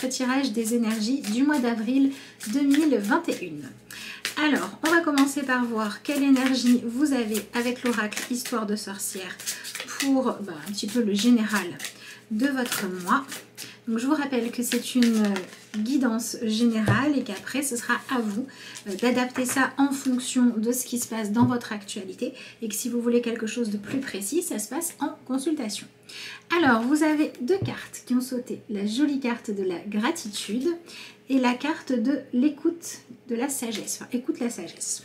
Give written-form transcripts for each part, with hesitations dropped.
votre tirage des énergies du mois d'avril 2021. Alors, on va commencer par voir quelle énergie vous avez avec l'oracle Histoire de sorcière pour un petit peu le général de votre mois. Donc je vous rappelle que c'est une guidance générale et qu'après ce sera à vous d'adapter ça en fonction de ce qui se passe dans votre actualité et que si vous voulez quelque chose de plus précis, ça se passe en consultation. Alors vous avez deux cartes qui ont sauté, la jolie carte de la gratitude et la carte de l'écoute de la sagesse, enfin écoute la sagesse.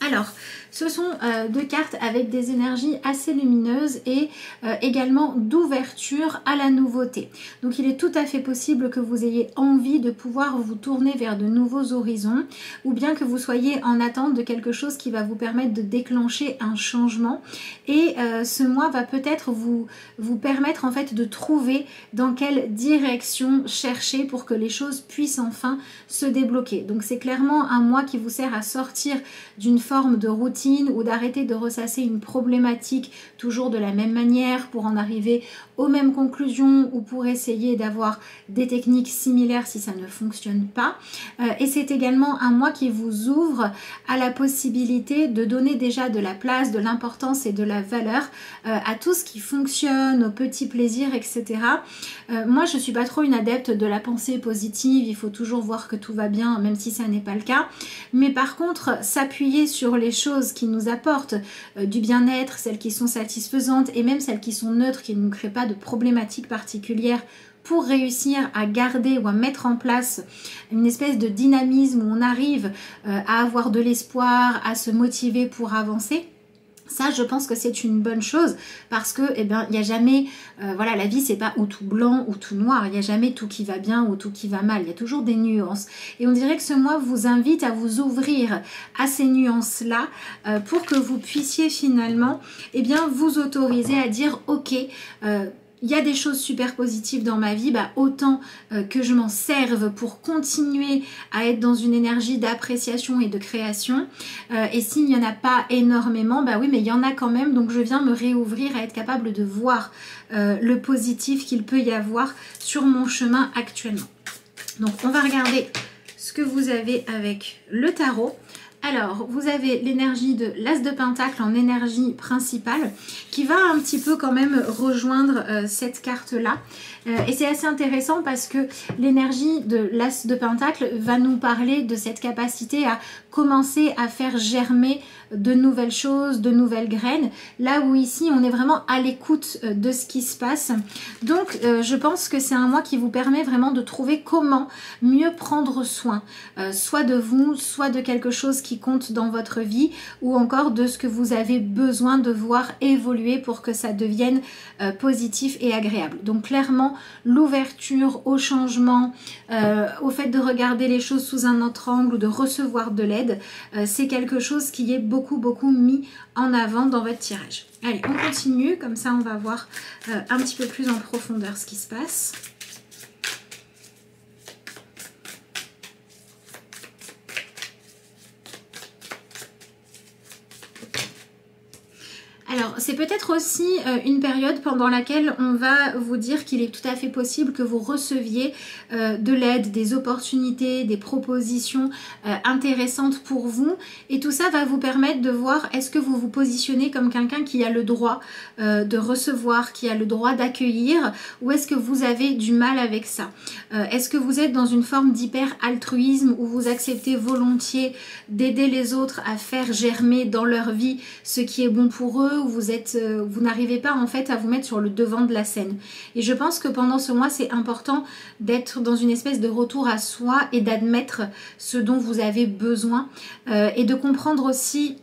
Alors, ce sont deux cartes avec des énergies assez lumineuses et également d'ouverture à la nouveauté. Donc, il est tout à fait possible que vous ayez envie de pouvoir vous tourner vers de nouveaux horizons ou bien que vous soyez en attente de quelque chose qui va vous permettre de déclencher un changement. Et ce mois va peut-être vous permettre en fait de trouver dans quelle direction chercher pour que les choses puissent enfin se débloquer. Donc, c'est clairement un mois qui vous sert à sortir d'une forme de routine ou d'arrêter de ressasser une problématique toujours de la même manière pour en arriver aux mêmes conclusions ou pour essayer d'avoir des techniques similaires si ça ne fonctionne pas. Et c'est également un mois qui vous ouvre à la possibilité de donner déjà de la place, de l'importance et de la valeur à tout ce qui fonctionne, aux petits plaisirs, etc. Moi, je ne suis pas trop une adepte de la pensée positive, il faut toujours voir que tout va bien, même si ça n'est pas le cas. Mais par contre, s'appuyer sur les choses qui nous apportent du bien-être, celles qui sont satisfaisantes et même celles qui sont neutres, qui ne nous créent pas de problématiques particulières pour réussir à garder ou à mettre en place une espèce de dynamisme où on arrive à avoir de l'espoir, à se motiver pour avancer. Ça, je pense que c'est une bonne chose parce que, il n'y a jamais, voilà, la vie, c'est pas ou tout blanc ou tout noir. Il n'y a jamais tout qui va bien ou tout qui va mal. Il y a toujours des nuances. Et on dirait que ce mois vous invite à vous ouvrir à ces nuances-là pour que vous puissiez finalement, vous autoriser à dire, ok, il y a des choses super positives dans ma vie, autant que je m'en serve pour continuer à être dans une énergie d'appréciation et de création. Et s'il n'y en a pas énormément, oui, mais il y en a quand même, donc je viens me réouvrir à être capable de voir le positif qu'il peut y avoir sur mon chemin actuellement. Donc on va regarder ce que vous avez avec le tarot. Alors, vous avez l'énergie de l'As de Pentacle en énergie principale qui va un petit peu quand même rejoindre cette carte-là. Et c'est assez intéressant parce que l'énergie de l'As de Pentacle va nous parler de cette capacité à commencer à faire germer de nouvelles choses, de nouvelles graines, là où ici on est vraiment à l'écoute de ce qui se passe. Donc je pense que c'est un mois qui vous permet vraiment de trouver comment mieux prendre soin, soit de vous, soit de quelque chose qui compte dans votre vie, ou encore de ce que vous avez besoin de voir évoluer pour que ça devienne positif et agréable. Donc clairement, l'ouverture au changement, au fait de regarder les choses sous un autre angle ou de recevoir de l'aide, c'est quelque chose qui est beaucoup mis en avant dans votre tirage. Allez, on continue, comme ça on va voir un petit peu plus en profondeur ce qui se passe. Alors, c'est peut-être aussi une période pendant laquelle on va vous dire qu'il est tout à fait possible que vous receviez de l'aide, des opportunités, des propositions intéressantes pour vous. Et tout ça va vous permettre de voir est-ce que vous vous positionnez comme quelqu'un qui a le droit de recevoir, qui a le droit d'accueillir, ou est-ce que vous avez du mal avec ça? Est-ce que vous êtes dans une forme d'hyper-altruisme où vous acceptez volontiers d'aider les autres à faire germer dans leur vie ce qui est bon pour eux, où vous n'arrivez pas en fait à vous mettre sur le devant de la scène. Et je pense que pendant ce mois, c'est important d'être dans une espèce de retour à soi et d'admettre ce dont vous avez besoin et de comprendre aussi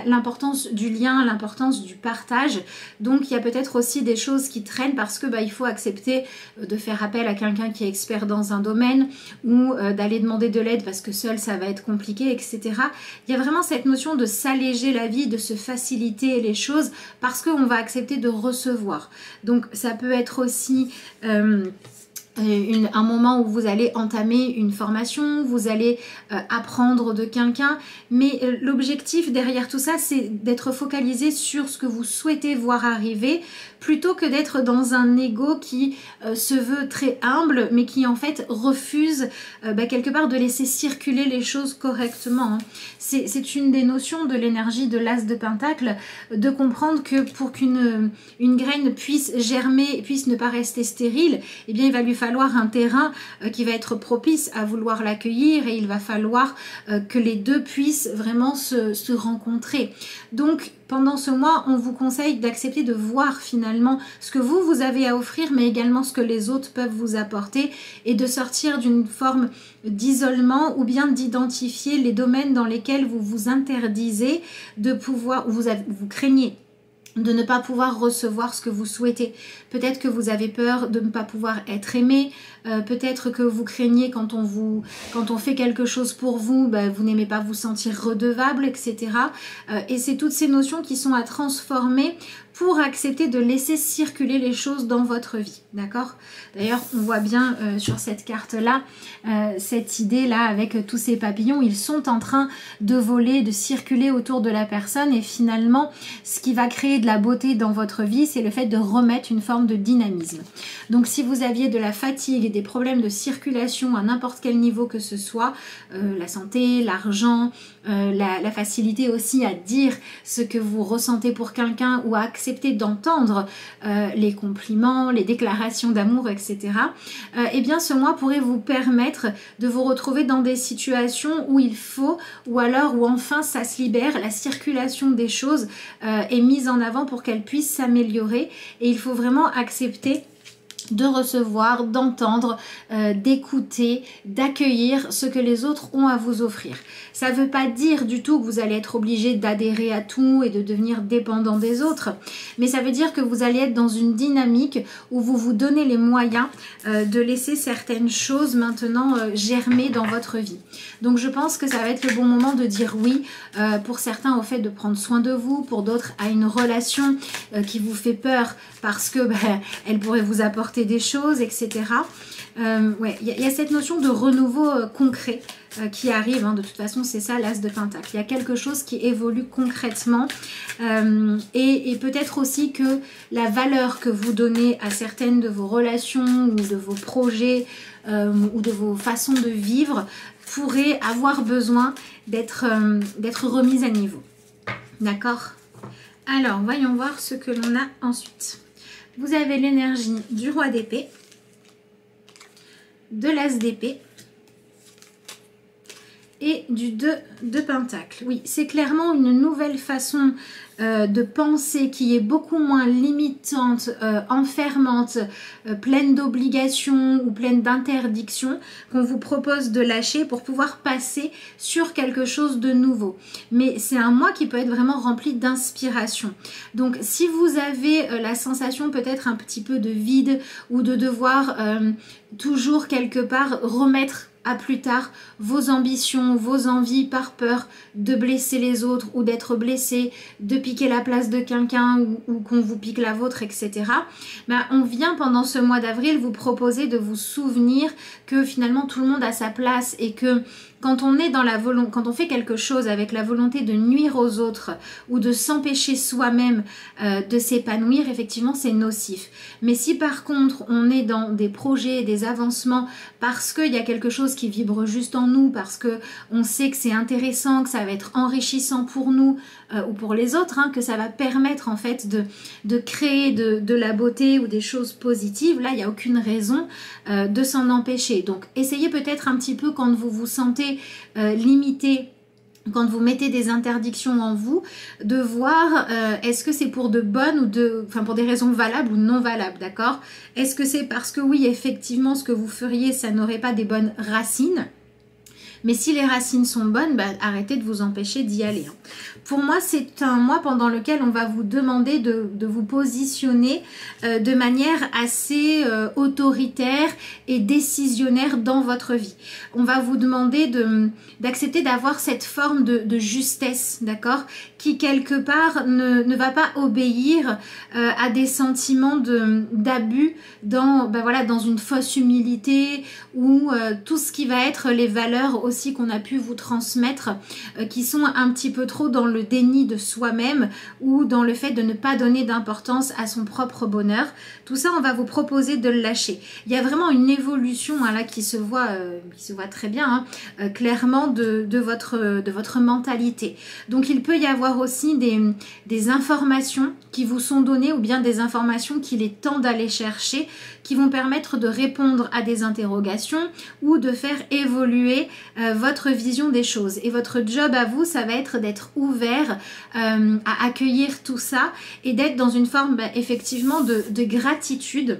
l'importance du lien, l'importance du partage. Donc il y a peut-être aussi des choses qui traînent parce que il faut accepter de faire appel à quelqu'un qui est expert dans un domaine ou d'aller demander de l'aide parce que seul ça va être compliqué, etc. Il y a vraiment cette notion de s'alléger la vie, de se faciliter les choses parce qu'on va accepter de recevoir. Donc ça peut être aussi un moment où vous allez entamer une formation, vous allez apprendre de quelqu'un, mais l'objectif derrière tout ça, c'est d'être focalisé sur ce que vous souhaitez voir arriver, plutôt que d'être dans un ego qui se veut très humble, mais qui en fait refuse quelque part de laisser circuler les choses correctement. C'est une des notions de l'énergie de l'As de Pentacle, de comprendre que pour qu'une graine puisse germer, puisse ne pas rester stérile, eh bien il va lui falloir un terrain qui va être propice à vouloir l'accueillir, et il va falloir que les deux puissent vraiment se rencontrer. Donc pendant ce mois, on vous conseille d'accepter de voir finalement ce que vous avez à offrir, mais également ce que les autres peuvent vous apporter, et de sortir d'une forme d'isolement, ou bien d'identifier les domaines dans lesquels vous vous interdisez de pouvoir, ou vous craignez de ne pas pouvoir recevoir ce que vous souhaitez. Peut-être que vous avez peur de ne pas pouvoir être aimé, peut-être que vous craignez quand on fait quelque chose pour vous, vous n'aimez pas vous sentir redevable, etc. Et c'est toutes ces notions qui sont à transformer pour accepter de laisser circuler les choses dans votre vie, d'accord? D'ailleurs, on voit bien sur cette carte-là, cette idée-là avec tous ces papillons, ils sont en train de voler, de circuler autour de la personne, et finalement, ce qui va créer de la beauté dans votre vie, c'est le fait de remettre une forme de dynamisme. Donc, si vous aviez de la fatigue et des problèmes de circulation à n'importe quel niveau que ce soit, la santé, l'argent, la facilité aussi à dire ce que vous ressentez pour quelqu'un, ou à accepter d'entendre les compliments, les déclarations d'amour, etc. Eh bien ce mois pourrait vous permettre de vous retrouver dans des situations où il faut, ou alors où enfin ça se libère, la circulation des choses est mise en avant pour qu'elle puisse s'améliorer, et il faut vraiment accepter de recevoir, d'entendre, d'écouter, d'accueillir ce que les autres ont à vous offrir. Ça ne veut pas dire du tout que vous allez être obligé d'adhérer à tout et de devenir dépendant des autres, mais ça veut dire que vous allez être dans une dynamique où vous vous donnez les moyens de laisser certaines choses maintenant germer dans votre vie. Donc je pense que ça va être le bon moment de dire oui, pour certains au fait de prendre soin de vous, pour d'autres à une relation qui vous fait peur parce que elle pourrait vous apporter des choses, etc. Ouais, il y a cette notion de renouveau concret qui arrive, de toute façon c'est ça l'As de Pentacle. Il y a quelque chose qui évolue concrètement, et peut-être aussi que la valeur que vous donnez à certaines de vos relations ou de vos projets ou de vos façons de vivre pourrait avoir besoin d'être remise à niveau. D'accord? Alors voyons voir ce que l'on a ensuite. Vous avez l'énergie du roi d'épée, de l'As d'épée et du 2 de Pentacle. Oui, c'est clairement une nouvelle façon de penser qui est beaucoup moins limitante, enfermante, pleine d'obligations ou pleine d'interdictions, qu'on vous propose de lâcher pour pouvoir passer sur quelque chose de nouveau. Mais c'est un mois qui peut être vraiment rempli d'inspiration. Donc si vous avez la sensation peut-être un petit peu de vide, ou de devoir toujours quelque part remettre à plus tard vos ambitions, vos envies par peur de blesser les autres ou d'être blessé, de piquer la place de quelqu'un ou qu'on vous pique la vôtre, etc. On vient pendant ce mois d'avril vous proposer de vous souvenir que finalement tout le monde a sa place, et que quand on est dans quand on fait quelque chose avec la volonté de nuire aux autres ou de s'empêcher soi-même de s'épanouir, effectivement c'est nocif. Mais si par contre on est dans des projets, des avancements, parce qu'il y a quelque chose qui vibre juste en nous, parce que on sait que c'est intéressant, que ça va être enrichissant pour nous ou pour les autres, que ça va permettre en fait de créer de la beauté ou des choses positives, là il n'y a aucune raison de s'en empêcher. Donc essayez peut-être un petit peu, quand vous vous sentez limité, quand vous mettez des interdictions en vous, de voir est-ce que c'est pour de bonnes ou pour des raisons valables ou non valables, d'accord? Est-ce que c'est parce que oui, effectivement, ce que vous feriez, ça n'aurait pas des bonnes racines? Mais si les racines sont bonnes, bah, arrêtez de vous empêcher d'y aller. Pour moi, c'est un mois pendant lequel on va vous demander de vous positionner de manière assez autoritaire et décisionnaire dans votre vie. On va vous demander d'accepter d'avoir cette forme de justesse, d'accord, qui quelque part ne va pas obéir à des sentiments d'abus dans, ben voilà, dans une fausse humilité ou tout ce qui va être les valeurs aussi qu'on a pu vous transmettre qui sont un petit peu trop dans le déni de soi-même ou dans le fait de ne pas donner d'importance à son propre bonheur. Tout ça, on va vous proposer de le lâcher. Il y a vraiment une évolution là qui se voit très bien, clairement de votre mentalité. Donc il peut y avoir aussi des informations qui vous sont données ou bien des informations qu'il est temps d'aller chercher qui vont permettre de répondre à des interrogations ou de faire évoluer votre vision des choses. Et votre job à vous, ça va être d'être ouvert à accueillir tout ça et d'être dans une forme effectivement de gratitude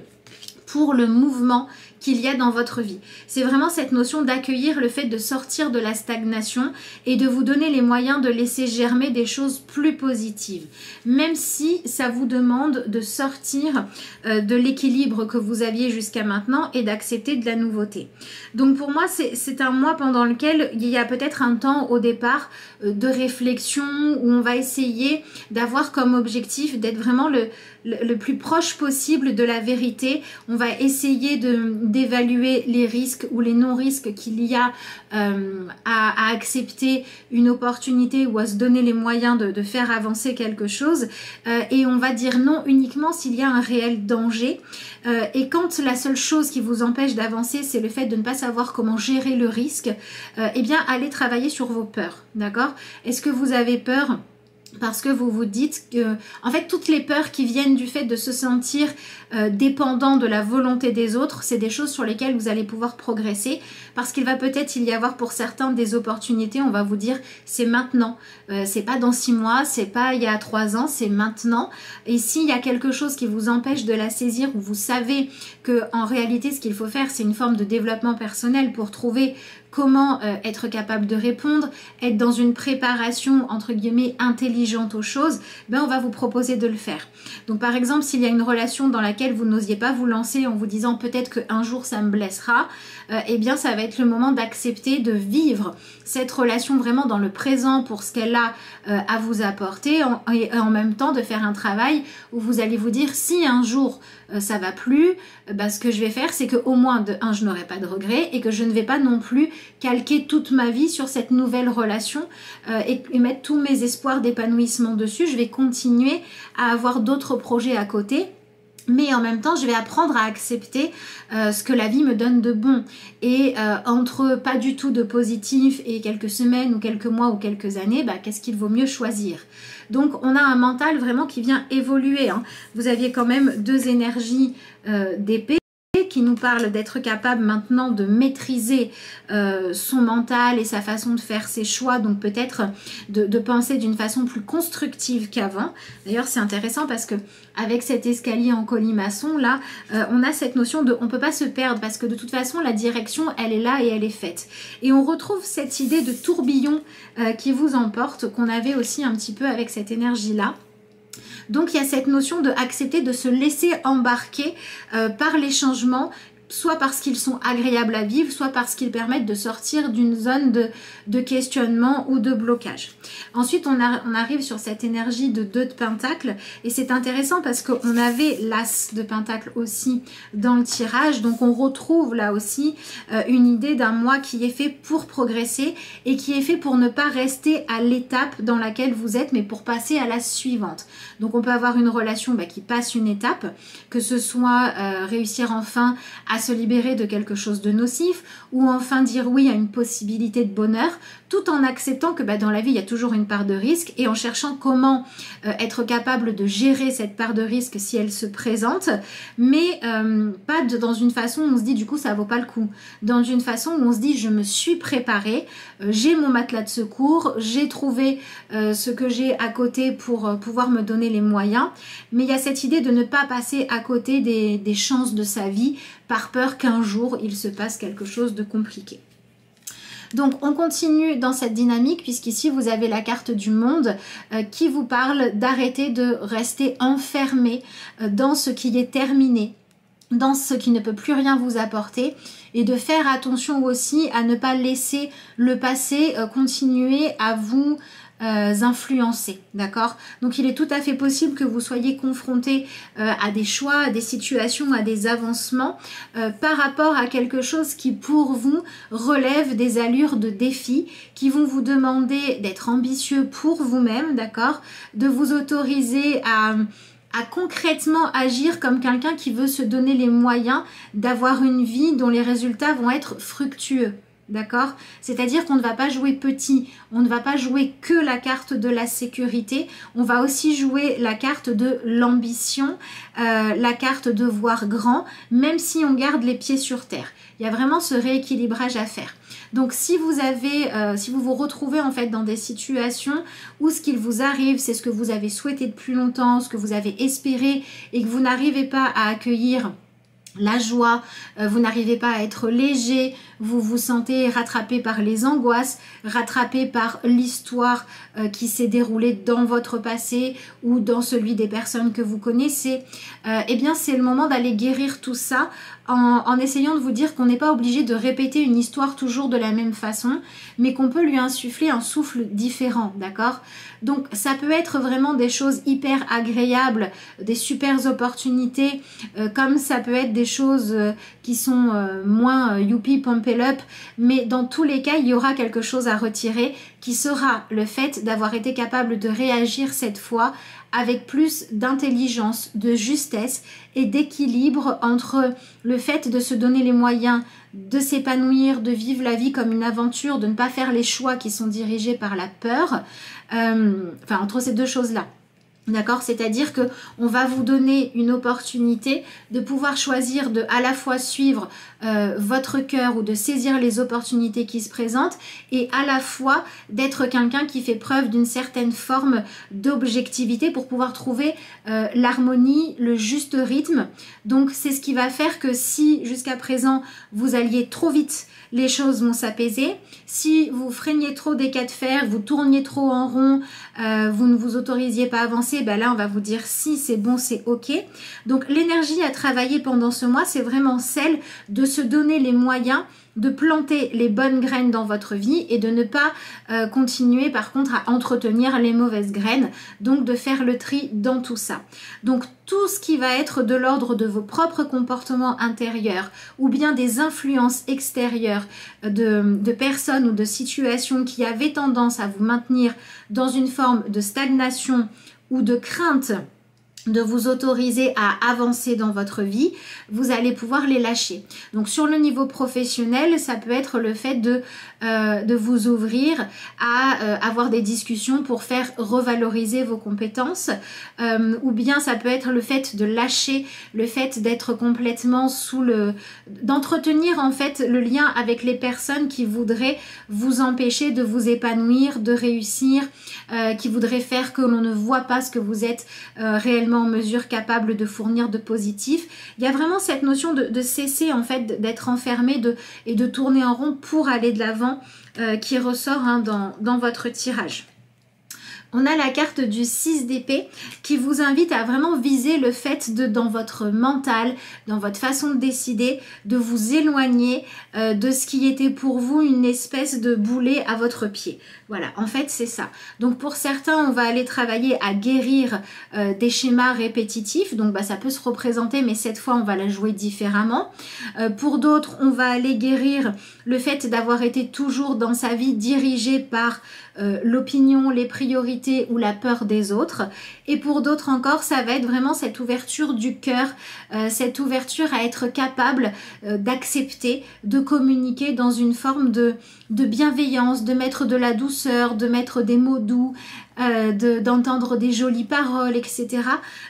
pour le mouvement qu'il y a dans votre vie. C'est vraiment cette notion d'accueillir le fait de sortir de la stagnation et de vous donner les moyens de laisser germer des choses plus positives. Même si ça vous demande de sortir de l'équilibre que vous aviez jusqu'à maintenant et d'accepter de la nouveauté. Donc pour moi, c'est un mois pendant lequel il y a peut-être un temps au départ de réflexion où on va essayer d'avoir comme objectif d'être vraiment le plus proche possible de la vérité. On va essayer d'évaluer les risques ou les non-risques qu'il y a à accepter une opportunité ou à se donner les moyens de faire avancer quelque chose. Et on va dire non uniquement s'il y a un réel danger. Et quand la seule chose qui vous empêche d'avancer, c'est le fait de ne pas savoir comment gérer le risque, eh bien, allez travailler sur vos peurs, d'accord? Est-ce que vous avez peur ? Parce que vous vous dites que, en fait, toutes les peurs qui viennent du fait de se sentir dépendant de la volonté des autres, c'est des choses sur lesquelles vous allez pouvoir progresser parce qu'il va peut-être y avoir pour certains des opportunités, on va vous dire c'est maintenant, c'est pas dans 6 mois, c'est pas il y a 3 ans, c'est maintenant. Et s'il y a quelque chose qui vous empêche de la saisir ou vous savez que en réalité ce qu'il faut faire c'est une forme de développement personnel pour trouver comment être capable de répondre, être dans une préparation entre guillemets intelligente aux choses, ben on va vous proposer de le faire. Donc par exemple, s'il y a une relation dans laquelle vous n'osiez pas vous lancer en vous disant peut-être qu'un jour ça me blessera, eh bien ça va être le moment d'accepter de vivre cette relation vraiment dans le présent pour ce qu'elle a à vous apporter et en même temps de faire un travail où vous allez vous dire si un jour ça va plus, ce que je vais faire c'est que au moins de un je n'aurai pas de regrets et que je ne vais pas non plus calquer toute ma vie sur cette nouvelle relation et mettre tous mes espoirs d'épanouissement dessus. Je vais continuer à avoir d'autres projets à côté. Mais en même temps, je vais apprendre à accepter ce que la vie me donne de bon. Et entre pas du tout de positif et quelques semaines ou quelques mois ou quelques années, qu'est-ce qu'il vaut mieux choisir? Donc, on a un mental vraiment qui vient évoluer. Vous aviez quand même 2 énergies d'épée qui nous parle d'être capable maintenant de maîtriser son mental et sa façon de faire ses choix, donc peut-être de penser d'une façon plus constructive qu'avant. D'ailleurs c'est intéressant parce que avec cet escalier en colimaçon là, on a cette notion de on peut pas se perdre parce que de toute façon la direction elle est là et elle est faite. Et on retrouve cette idée de tourbillon qui vous emporte qu'on avait aussi un petit peu avec cette énergie là. Donc il y a cette notion de accepter de se laisser embarquer par les changements, soit parce qu'ils sont agréables à vivre, soit parce qu'ils permettent de sortir d'une zone de questionnement ou de blocage. Ensuite, on arrive sur cette énergie de 2 de Pentacle et c'est intéressant parce qu'on avait l'As de Pentacle aussi dans le tirage. Donc, on retrouve là aussi une idée d'un mois qui est fait pour progresser et qui est fait pour ne pas rester à l'étape dans laquelle vous êtes, mais pour passer à la suivante. Donc, on peut avoir une relation qui passe une étape, que ce soit réussir enfin à se libérer de quelque chose de nocif ou enfin dire oui à une possibilité de bonheur tout en acceptant que dans la vie il y a toujours une part de risque et en cherchant comment être capable de gérer cette part de risque si elle se présente, mais pas dans une façon où on se dit du coup ça vaut pas le coup, dans une façon où on se dit je me suis préparée, j'ai mon matelas de secours, j'ai trouvé ce que j'ai à côté pour pouvoir me donner les moyens, mais il y a cette idée de ne pas passer à côté des chances de sa vie par peur qu'un jour il se passe quelque chose de compliqué. Donc on continue dans cette dynamique puisqu'ici vous avez la carte du monde qui vous parle d'arrêter de rester enfermé dans ce qui est terminé, dans ce qui ne peut plus rien vous apporter, et de faire attention aussi à ne pas laisser le passé continuer à vous influencer, d'accord? Donc il est tout à fait possible que vous soyez confronté à des choix, à des situations, à des avancements par rapport à quelque chose qui pour vous relève des allures de défi, qui vont vous demander d'être ambitieux pour vous-même, d'accord? De vous autoriser à concrètement agir comme quelqu'un qui veut se donner les moyens d'avoir une vie dont les résultats vont être fructueux. D'accord? C'est-à-dire qu'on ne va pas jouer petit, on ne va pas jouer que la carte de la sécurité, on va aussi jouer la carte de l'ambition, la carte de voir grand, même si on garde les pieds sur terre. Il y a vraiment ce rééquilibrage à faire. Donc si vous vous retrouvez en fait dans des situations où ce qu'il vous arrive, c'est ce que vous avez souhaité depuis longtemps, ce que vous avez espéré et que vous n'arrivez pas à accueillir la joie, vous n'arrivez pas à être léger, vous vous sentez rattrapé par les angoisses, rattrapé par l'histoire qui s'est déroulée dans votre passé ou dans celui des personnes que vous connaissez, eh bien c'est le moment d'aller guérir tout ça en essayant de vous dire qu'on n'est pas obligé de répéter une histoire toujours de la même façon, mais qu'on peut lui insuffler un souffle différent, d'accord? Donc ça peut être vraiment des choses hyper agréables, des super opportunités, comme ça peut être des choses qui sont moins youpi pump it up, mais dans tous les cas il y aura quelque chose à retirer qui sera le fait d'avoir été capable de réagir cette fois avec plus d'intelligence, de justesse et d'équilibre entre le fait de se donner les moyens de s'épanouir, de vivre la vie comme une aventure, de ne pas faire les choix qui sont dirigés par la peur, enfin entre ces deux choses-là. D'accord? C'est-à-dire que on va vous donner une opportunité de pouvoir choisir de à la fois suivre votre cœur ou de saisir les opportunités qui se présentent et à la fois d'être quelqu'un qui fait preuve d'une certaine forme d'objectivité pour pouvoir trouver l'harmonie, le juste rythme. Donc c'est ce qui va faire que si jusqu'à présent vous alliez trop vite, les choses vont s'apaiser. Si vous freiniez trop des cas de fer, vous tourniez trop en rond, vous ne vous autorisiez pas à avancer, ben là on va vous dire si c'est bon, c'est ok. Donc l'énergie à travailler pendant ce mois, c'est vraiment celle de se donner les moyens de planter les bonnes graines dans votre vie et de ne pas continuer par contre à entretenir les mauvaises graines, donc de faire le tri dans tout ça. Donc tout ce qui va être de l'ordre de vos propres comportements intérieurs ou bien des influences extérieures de personnes ou de situations qui avaient tendance à vous maintenir dans une forme de stagnation ou de crainte de vous autoriser à avancer dans votre vie, vous allez pouvoir les lâcher. Donc sur le niveau professionnel, ça peut être le fait de vous ouvrir à avoir des discussions pour faire revaloriser vos compétences, ou bien ça peut être le fait de lâcher, le fait d'être complètement d'entretenir en fait le lien avec les personnes qui voudraient vous empêcher de vous épanouir, de réussir, qui voudraient faire que l'on ne voit pas ce que vous êtes réellement en mesure capable de fournir de positif. Il y a vraiment cette notion de cesser en fait d'être enfermé et de tourner en rond pour aller de l'avant qui ressort hein, dans votre tirage. On a la carte du 6 d'épée qui vous invite à vraiment viser le fait dans votre mental, dans votre façon de décider, de vous éloigner de ce qui était pour vous une espèce de boulet à votre pied. Voilà, en fait c'est ça. Donc pour certains, on va aller travailler à guérir des schémas répétitifs. Donc bah, ça peut se représenter, mais cette fois on va la jouer différemment. Pour d'autres, on va aller guérir le fait d'avoir été toujours dans sa vie dirigé par l'opinion, les priorités ou la peur des autres. Et pour d'autres encore, ça va être vraiment cette ouverture du cœur, cette ouverture à être capable d'accepter, de communiquer dans une forme de bienveillance, de mettre de la douceur, de mettre des mots doux, d'entendre des jolies paroles, etc.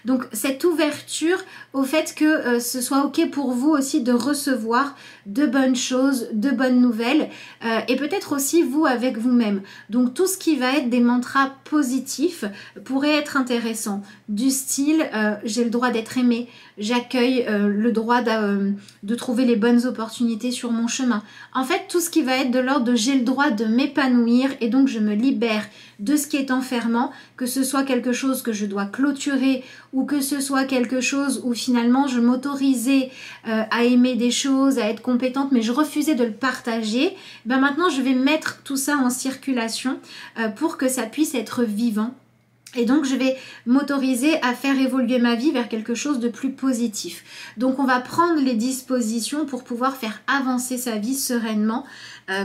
Donc cette ouverture au fait que ce soit ok pour vous aussi de recevoir de bonnes choses, de bonnes nouvelles et peut-être aussi vous avec vous-même. Donc tout ce qui va être des mantras positifs pourrait être intéressant. Du style j'ai le droit d'être aimé, j'accueille le droit de trouver les bonnes opportunités sur mon chemin. En fait, tout ce qui va être de l'ordre de j'ai le droit de m'épanouir et donc je me libère de ce qui est enfermant, que ce soit quelque chose que je dois clôturer ou que ce soit quelque chose où finalement je m'autorisais à aimer des choses, à être compétente, mais je refusais de le partager. Ben maintenant, je vais mettre tout ça en circulation pour que ça puisse être vivant. Et donc, je vais m'autoriser à faire évoluer ma vie vers quelque chose de plus positif. Donc, on va prendre les dispositions pour pouvoir faire avancer sa vie sereinement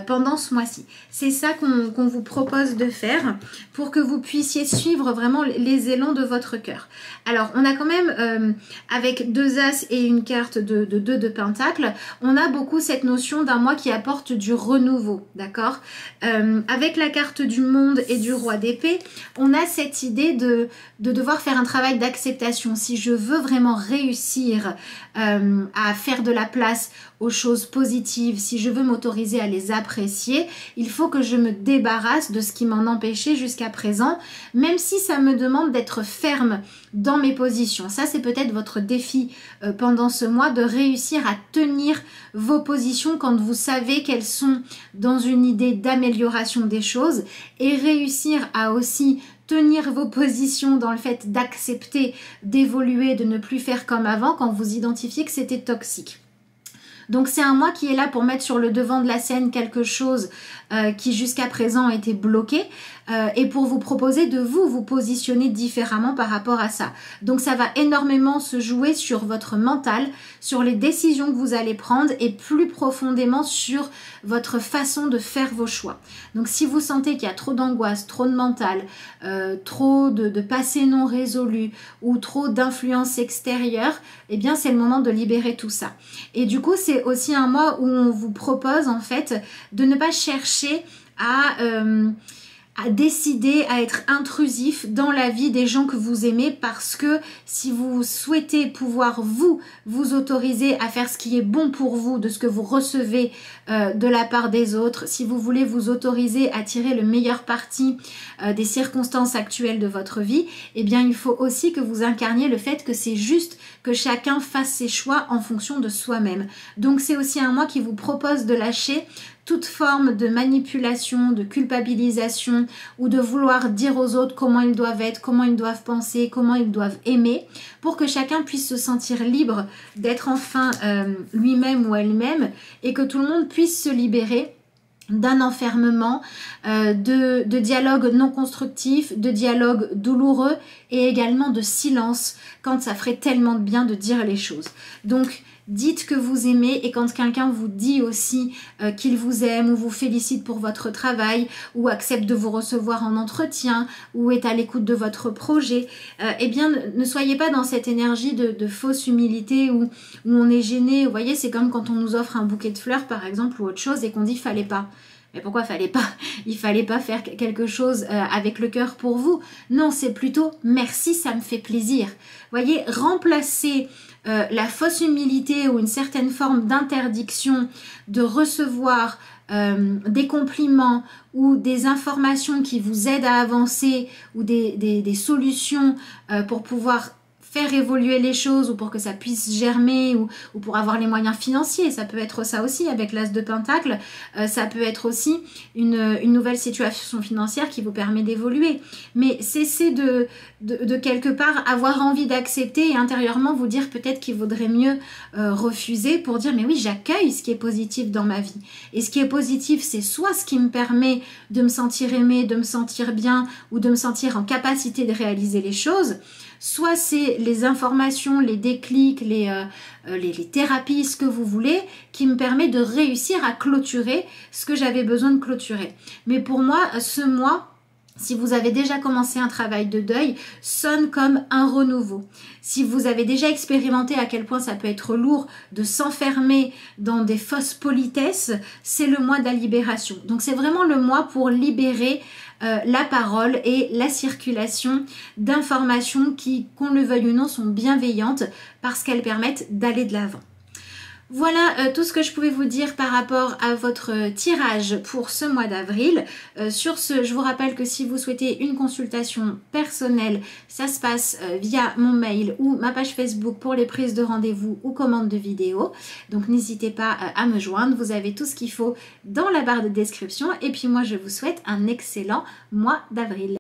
pendant ce mois-ci. C'est ça qu'on vous propose de faire pour que vous puissiez suivre vraiment les élans de votre cœur. Alors, on a quand même, avec 2 As et une carte de 2 de Pentacle, on a beaucoup cette notion d'un mois qui apporte du renouveau, d'accord? Avec la carte du monde et du roi d'épée, on a cette idée de devoir faire un travail d'acceptation. Si je veux vraiment réussir à faire de la place aux choses positives, si je veux m'autoriser à les apprécier, il faut que je me débarrasse de ce qui m'en empêchait jusqu'à présent, même si ça me demande d'être ferme dans mes positions. Ça, c'est peut-être votre défi pendant ce mois, de réussir à tenir vos positions quand vous savez qu'elles sont dans une idée d'amélioration des choses et réussir à aussi tenir vos positions dans le fait d'accepter, d'évoluer, de ne plus faire comme avant quand vous identifiez que c'était toxique. Donc c'est un mois qui est là pour mettre sur le devant de la scène quelque chose qui jusqu'à présent a été bloqué et pour vous proposer de vous positionner différemment par rapport à ça. Donc ça va énormément se jouer sur votre mental, sur les décisions que vous allez prendre et plus profondément sur votre façon de faire vos choix. Donc si vous sentez qu'il y a trop d'angoisse, trop de mental, trop de passé non résolu ou trop d'influence extérieure, eh bien c'est le moment de libérer tout ça. Et du coup c'est aussi un mois où on vous propose en fait de ne pas chercher à décider, à être intrusif dans la vie des gens que vous aimez, parce que si vous souhaitez pouvoir vous autoriser à faire ce qui est bon pour vous, de ce que vous recevez de la part des autres, si vous voulez vous autoriser à tirer le meilleur parti des circonstances actuelles de votre vie, eh bien il faut aussi que vous incarniez le fait que c'est juste que chacun fasse ses choix en fonction de soi-même. Donc c'est aussi un mois qui vous propose de lâcher toute forme de manipulation, de culpabilisation ou de vouloir dire aux autres comment ils doivent être, comment ils doivent penser, comment ils doivent aimer, pour que chacun puisse se sentir libre d'être enfin lui-même ou elle-même et que tout le monde puisse se libérer d'un enfermement, de dialogue non constructif, de dialogue douloureux et également de silence quand ça ferait tellement de bien de dire les choses. Donc dites que vous aimez, et quand quelqu'un vous dit aussi qu'il vous aime ou vous félicite pour votre travail ou accepte de vous recevoir en entretien ou est à l'écoute de votre projet, eh bien ne soyez pas dans cette énergie de fausse humilité où on est gêné. Vous voyez, c'est comme quand on nous offre un bouquet de fleurs par exemple ou autre chose et qu'on dit fallait pas. Mais pourquoi fallait pas? Il fallait pas faire quelque chose avec le cœur pour vous. Non, c'est plutôt merci, ça me fait plaisir. Voyez, remplacer la fausse humilité ou une certaine forme d'interdiction de recevoir des compliments ou des informations qui vous aident à avancer ou des solutions pour pouvoir faire évoluer les choses ou pour que ça puisse germer ou pour avoir les moyens financiers. Ça peut être ça aussi avec l'As de Pentacle. Ça peut être aussi une nouvelle situation financière qui vous permet d'évoluer. Mais cessez de quelque part avoir envie d'accepter et intérieurement vous dire peut-être qu'il vaudrait mieux refuser pour dire mais oui, j'accueille ce qui est positif dans ma vie. Et ce qui est positif, c'est soit ce qui me permet de me sentir aimée, de me sentir bien ou de me sentir en capacité de réaliser les choses, soit c'est les informations, les déclics, les thérapies, ce que vous voulez, qui me permet de réussir à clôturer ce que j'avais besoin de clôturer. Mais pour moi, ce mois, si vous avez déjà commencé un travail de deuil, sonne comme un renouveau. Si vous avez déjà expérimenté à quel point ça peut être lourd de s'enfermer dans des fausses politesses, c'est le mois de la libération. Donc c'est vraiment le mois pour libérer la parole et la circulation d'informations qui, qu'on le veuille ou non, sont bienveillantes parce qu'elles permettent d'aller de l'avant. Voilà tout ce que je pouvais vous dire par rapport à votre tirage pour ce mois d'avril. Sur ce, je vous rappelle que si vous souhaitez une consultation personnelle, ça se passe via mon mail ou ma page Facebook pour les prises de rendez-vous ou commandes de vidéos. Donc n'hésitez pas à me joindre, vous avez tout ce qu'il faut dans la barre de description. Et puis moi, je vous souhaite un excellent mois d'avril.